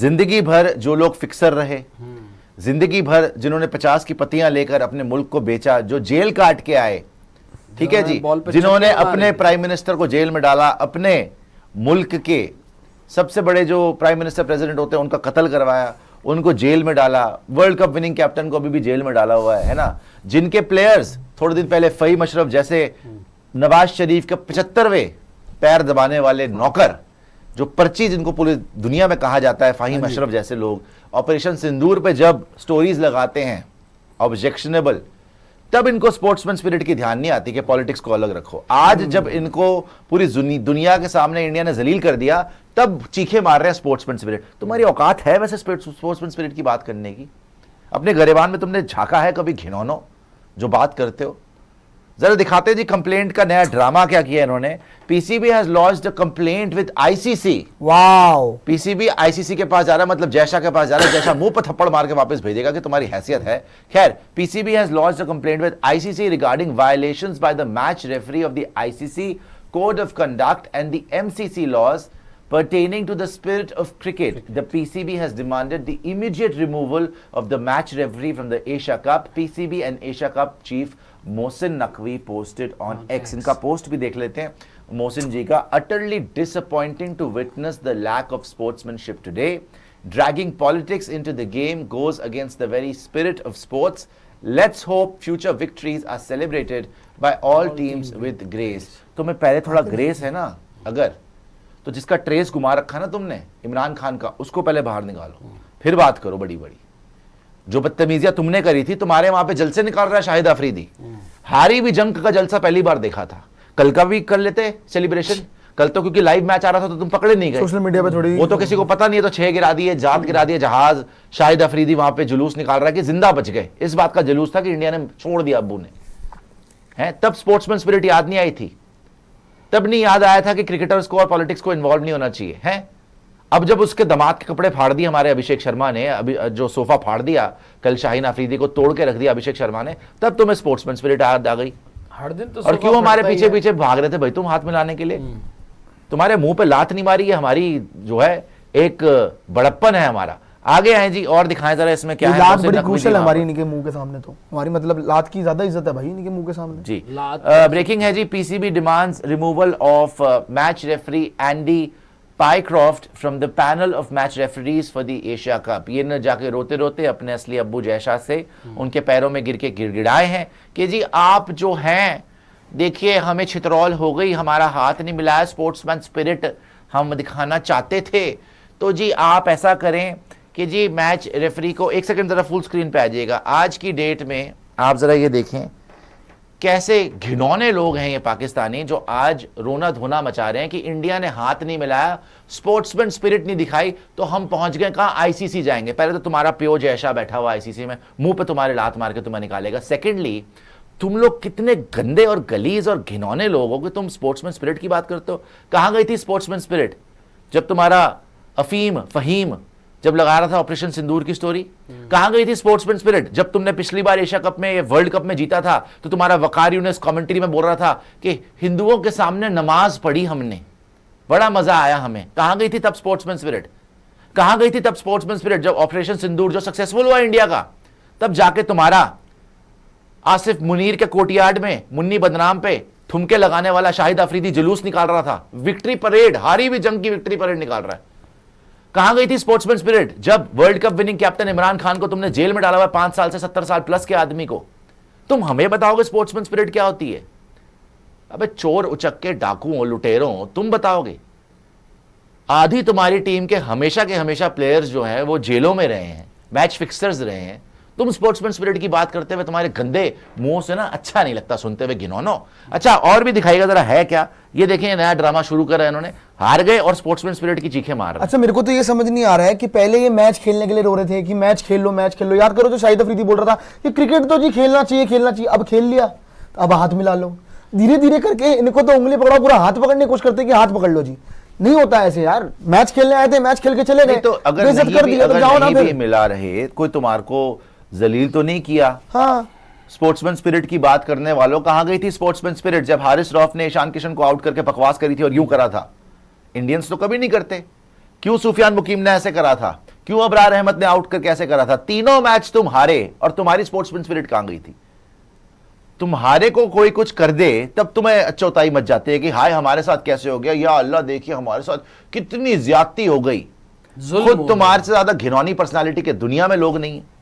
जिंदगी भर जो लोग फिक्सर रहे, जिंदगी भर जिन्होंने 50 की पत्तियां लेकर अपने मुल्क को बेचा, जो जेल काट के आए, ठीक है जी, जिन्होंने अपने प्राइम मिनिस्टर को जेल में डाला, अपने मुल्क के सबसे बड़े जो प्राइम मिनिस्टर प्रेसिडेंट होते हैं उनका कत्ल करवाया, उनको जेल में डाला, वर्ल्ड कप विनिंग कैप्टन को अभी भी जेल में डाला हुआ है ना, जिनके प्लेयर्स थोड़े दिन पहले फहीम अशरफ जैसे नवाज शरीफ के 75वें पैर दबाने वाले नौकर, जो पर्ची जिनको पूरी दुनिया में कहा जाता है, फहीम अशरफ जैसे लोग ऑपरेशन सिंदूर पे जब स्टोरीज लगाते हैं ऑब्जेक्शनेबल, तब इनको स्पोर्ट्समैन स्पिरिट की ध्यान नहीं आती कि पॉलिटिक्स को अलग रखो। आज जब इनको पूरी दुनिया के सामने इंडिया ने जलील कर दिया, तब चीखे मार रहे हैं स्पोर्ट्समैन स्पिरिट। तुम्हारी औकात है वैसे स्पोर्ट्समैन स्पिरिट की बात करने की? अपने गरेबान में तुमने झांका है कभी घिनौनो जो बात करते हो? जरा दिखाते जी कंप्लेंट का नया ड्रामा क्या किया इन्होंने। PCB has launched a complaint with ICC. Wow, PCB ICC के पास जा रहा है, मतलब जैशा के पास जा रहा है, जैशा मुंह पर थप्पड़ मार के वापस भेजेगा कि तुम्हारी हैसियत है। खैर, PCB has launched a complaint with ICC regarding violations by the match referee of the ICC code of conduct and the MCC laws pertaining to the spirit of cricket. The PCB has demanded the immediate removal of the match referee from the Asia Cup. PCB and Asia Cup chief Mohsin Naqvi posted on X. इनका post भी देख लेते हैं मोहसिन जी का। Utterly disappointing to witness the lack of sportsmanship today. Dragging politics into the game goes against the very spirit of sports. Let's hope future victories are celebrated by all teams with grace. तुम्हें पहले थोड़ा grace है ना अगर, तो जिसका trace घुमा रखा ना तुमने इमरान खान का, उसको पहले बाहर निकालो, फिर बात करो बड़ी बड़ी। जो बदतमीजियां तुमने करी थी, तुम्हारे वहां पे जलसे निकाल रहा है शाहिद अफरीदी। हारी भी जंग का जलसा पहली बार देखा था, कल का भी कर लेते सेलिब्रेशन। कल तो क्योंकि लाइव मैच आ रहा था तो तुम पकड़े नहीं गए, सोशल मीडिया पे थोड़ी वो तो किसी को पता नहीं है, तो 6 गिरा दिए, जान गिरा दिए जहाज। शाहिद अफरीदी वहां पे जुलूस निकाल रहा है कि जिंदा बच गए, इस बात का जुलूस था कि इंडिया ने छोड़ दिया अब्बू ने, है। तब स्पोर्ट्समैन स्पिरिट याद नहीं आई थी, तब नहीं याद आया था कि क्रिकेटर्स को और पॉलिटिक्स को इन्वॉल्व नहीं होना चाहिए, है। अब जब उसके दामाद के कपड़े फाड़ दिए हमारे अभिषेक शर्मा ने, अभी जो सोफा फाड़ दिया कल शाहीन अफरीदी को तोड़ के रख दिया अभिषेक शर्मा ने, तब तुम्हें स्पोर्ट्समैन स्पिरिट याद आ गई। हर दिन तो और क्यों हमारे पीछे पीछे भाग रहे थे भाई तुम हाथ मिलाने के लिए? तुम्हारे मुंह पे लात नहीं मारी है, हमारी जो है एक बड़प्पन है हमारा। आगे आए जी और दिखाएं जरा इसमें क्या है। लात बड़ी क्रूशियल है हमारी इनके मुंह के सामने, तो हमारी मतलब लात की ज्यादा इज्जत है भाई इनके मुंह के सामने जी। ब्रेकिंग है जी, PCB demands removal of match referee Andy Pycroft from the panel of match referees for the Asia cup. ये न जाके रोते रोते अपने असली अब्बू जयशाह से उनके पैरों में गिर के गिड़गिड़ाए हैं कि जी आप जो हैं, देखिए हमें छितरौल हो गई, हमारा हाथ नहीं मिलाया, स्पोर्ट्समैन स्पिरिट हम दिखाना चाहते थे, तो जी आप ऐसा करें कि जी मैच रेफरी को, एक सेकंड जरा फुल स्क्रीन पे आ जाइएगा। आज की डेट में आप जरा ये देखें कैसे घिनौने लोग हैं ये पाकिस्तानी, जो आज रोना धोना मचा रहे हैं कि इंडिया ने हाथ नहीं मिलाया, स्पोर्ट्समैन स्पिरिट नहीं दिखाई, तो हम पहुंच गए कहां, आईसीसी जाएंगे। पहले तो तुम्हारा प्यो जयशा बैठा हुआ आईसीसी में, मुंह पे तुम्हारे लात मार के तुम्हें निकालेगा। सेकेंडली, तुम लोग कितने गंदे और गलीज और घिनौने लोग हो कि तुम स्पोर्ट्समैन स्पिरिट की बात करते हो। कहां गई थी स्पोर्ट्समैन स्पिरिट जब तुम्हारा अफीम फहीम जब लगा रहा था ऑपरेशन सिंदूर की स्टोरी? कहां गई थी स्पोर्ट्समैन स्पिरिट जब तुमने पिछली बार एशिया कप में, वर्ल्ड कप में जीता था, तो तुम्हारा वकार यूनिस कमेंट्री में बोल रहा था कि हिंदुओं के सामने नमाज पढ़ी हमने, बड़ा मजा आया हमें। कहां गई थी तब स्पोर्ट्समैन स्पिरिट? कहां गई थी तब स्पोर्ट्समैन स्पिरिट जब ऑपरेशन सिंदूर जो सक्सेसफुल हुआ इंडिया का, तब जाके तुम्हारा आसिफ मुनीर के कोर्टयार्ड में मुन्नी बदनाम पे ठुमके लगाने वाला शाहिद अफरीदी जुलूस निकाल रहा था, विक्ट्री परेड, हारी भी जंग की विक्ट्री परेड निकाल रहा है। कहां गई थी स्पोर्ट्समैन स्पिरिट जब world cup winning captain Imran Khan को तुमने जेल में डाला हुआ 5 साल से 70 साल प्लस के आदमी को? तुम हमें बताओगे स्पोर्ट्समैन स्पिरिट क्या होती है? अबे चोर उचक्के डाकुओं लुटेरों, तुम बताओगे। आधी तुम्हारी टीम के हमेशा प्लेयर्स जो हैं वो जेलों में रहे हैं, मैच फिक्सर्स रहे हैं। तुम स्पोर्ट्समैन स्पिरिट की बात करते हुए तुम्हारे गंदे मुंह से ना अच्छा नहीं लगता सुनते हुए, घिनौनो। अच्छा और भी दिखाइएगा जरा है क्या, ये देखें नया ड्रामा शुरू करा है इन्होंने, हार गए और स्पोर्ट्समैन स्पिरिट की चीखें मार रहे। अच्छा मेरे को तो ये समझ नहीं आ रहा है कि पहले ये मैच खेलने के लिए रो रहे थे कि मैच खेल लो मैच खेल लो। याद करो जो शाहिद अफरीदी बोल रहा था कि क्रिकेट तो जी खेलना चाहिए, अब खेल लिया तो अब हाथ मिला लो। धीरे धीरे करके इनको तो उंगली पकड़ो, पूरा हाथ पकड़ने की कोशिश करते कि हाथ पकड़ लो जी। नहीं होता ऐसे यार, मैच खेलने आए थे, मैच खेल के चले गए, तो अगर नहीं भी मिला रहे, कोई तुम्हारे को जलील तो नहीं किया। हाँ, स्पोर्ट्समैन स्पिरिट की बात करने वालों, कहां गई थी स्पोर्ट्समैन स्पिरिट जब हारिस रौफ ने ईशान किशन को आउट करके बकवास करी थी और यूं करा था? इंडियंस तो कभी नहीं करते। क्यों सुफियान मुकीम ने ऐसे करा था? क्यों अबरार अहमद ने आउट करके ऐसे करा था? तीनों मैच तुम हारे और तुम्हारी स्पोर्ट्समैन स्पिरिट कहां गई थी? तुम्हारे को कोई कुछ कर दे तब तुम्हें अचौताई मच जाती है कि हाय हमारे साथ कैसे हो गया, या अल्लाह देखिए हमारे साथ कितनी ज्यादती हो गई। खुद तुम्हारे से ज्यादा घिनौनी पर्सनालिटी के दुनिया में लोग नहीं है।